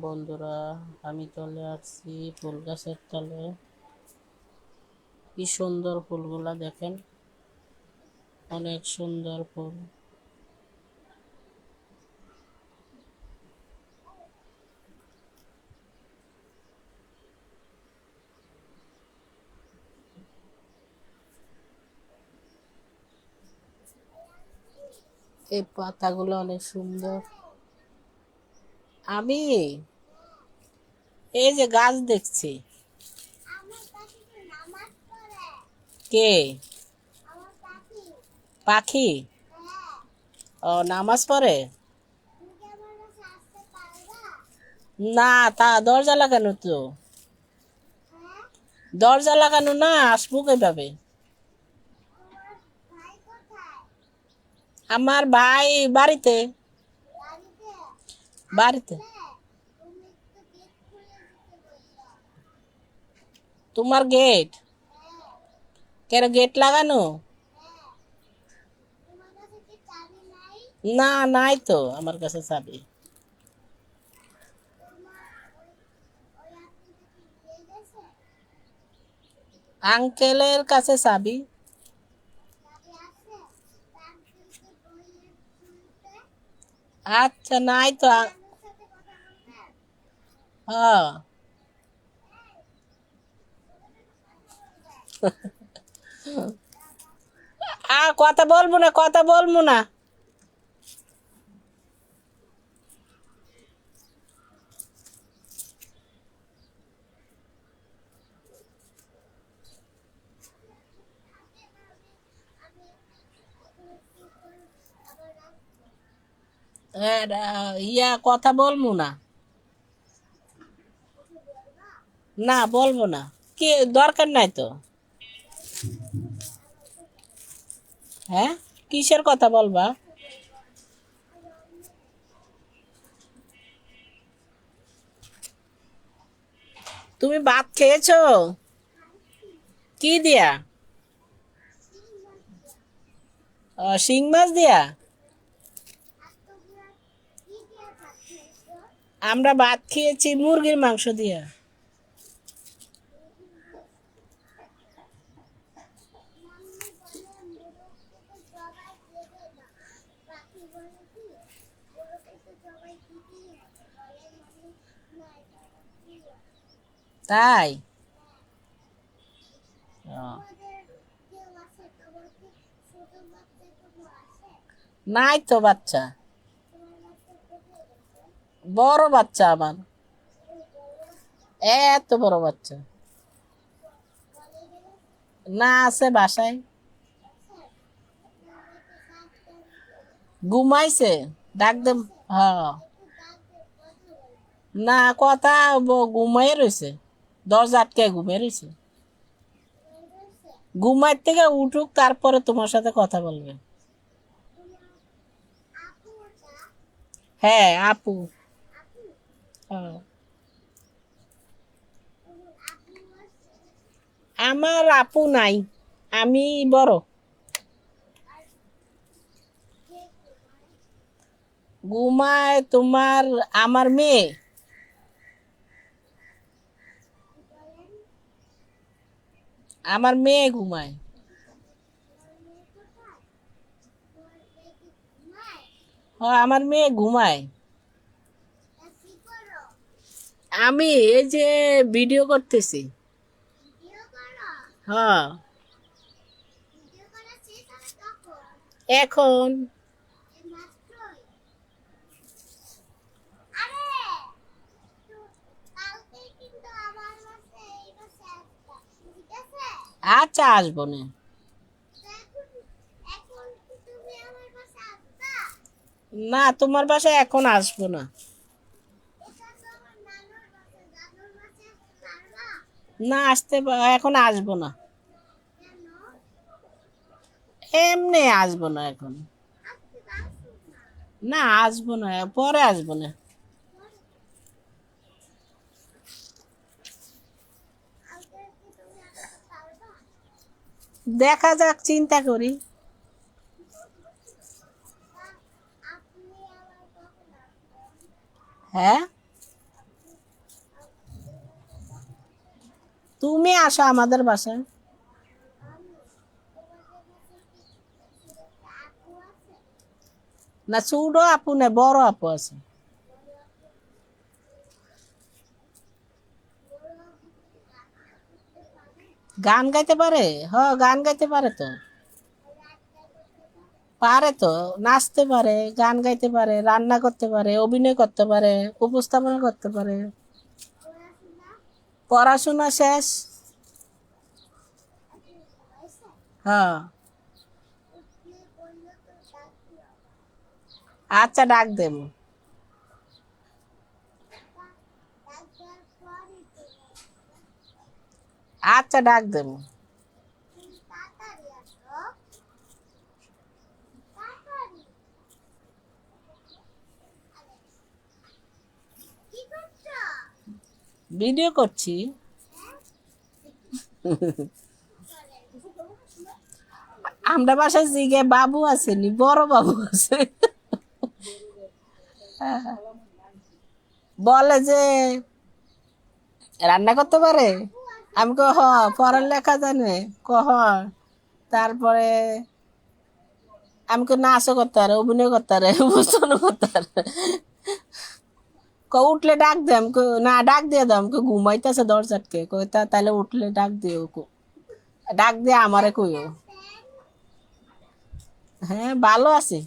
বন্ধুরা, আমি চলে আসছি ফুল গাছের তলে। কি সুন্দর ফুলগুলা দেখেন, অনেক সুন্দর ফুল। এই পাতাগুলো অনেক সুন্দর। আমি এই যে গাছ দেখছি। কে? পাখি? ও, নামাজ পড়ে? না, তা দরজা লাগানো তো। দরজা লাগানো না, আসবো কিভাবে? আমার ভাই বাড়িতে। বাড়িতে। তোমার গেট? কেন গেট লাগানো? না, নাই তো আমার কাছে চাবি। আঙ্কেলের কাছে চাবি। আচ্ছা, নাই তো হ্যাঁ। কথা বলবো না, কথা বলবো না। কথা বলবো না। না, বলবো না। কি দরকার নাই তো। হ্যাঁ, কিসের কথা বলবা? তুমি ভাত খেয়েছো? কি দিয়া? শিং মাছ দিয়া? আমরা ভাত খেয়েছি মুরগির মাংস দিয়া। তাই? ও, নাই তো বাচ্চা। বড় বাচ্চা আমার। এত বড় বাচ্চা। না, আছে বাসায়। ঘুমাইছে। ডাক দে। হ্যাঁ। না, কথা ঘুমাই রয়েছে। দরজা আটকে ঘুমিয়ে রয়েছে। ঘুমাই থেকে উঠুক, তারপরে তোমার সাথে কথা বলবে। হ্যাঁ, আপু। হ্যাঁ। আমার আপু নাই, আমি বড়। ঘুমায় তোমার আমার মেয়ে। আমার মেয়ে ঘুমায়। হ্যাঁ, আমার মেয়ে ঘুমায়। আমি এই যে ভিডিও করতেছি। হ্যাঁ। এখন। আচ্ছা, আসবো না। না, তোমার বাসায় এখন আসবো না। না, এখন আসবো না। এমনি আসবো না এখন। না, আসবো না, পরে আসবো না। দেখা যাক, চিন্তা করি। হ্যাঁ। তুমি আসো আমাদের বাসায়। না ছোট আপু না, বড় আপু আছে। গান গাইতে পারে? গান গাইতে পারে তো। পারে তো, নাচতে পারে, গান গাইতে পারে, রান্না করতে পারে, অভিনয় করতে পারে, উপস্থাপনা করতে পারে। পড়াশোনা শেষ। হ্যাঁ। আচ্ছা, ডাক দেব। আচ্ছা, ডাক দেব। ভিডিও করছি। আমরা বাসায় জিগে বাবু আসেনি, বড় বাবু আছে। বলে যে রান্না করতে পারে। আমি কো হ, পড়ালেখা জানে। ক হ। তারপরে আমি কো নাচও করতে পারে, অভিনয় করতে পারে, উপস্থাপনা করতে পারে। ক উঠলে ডাক দে। আমি কো না, ডাক দিয়ে দাও। আমি কো ঘুমাইতেছে দরজাটকে। কই তাহলে উঠলে ডাক দিও। ডাক দিয়ে আমারে কইও। হ্যাঁ, ভালো আছি।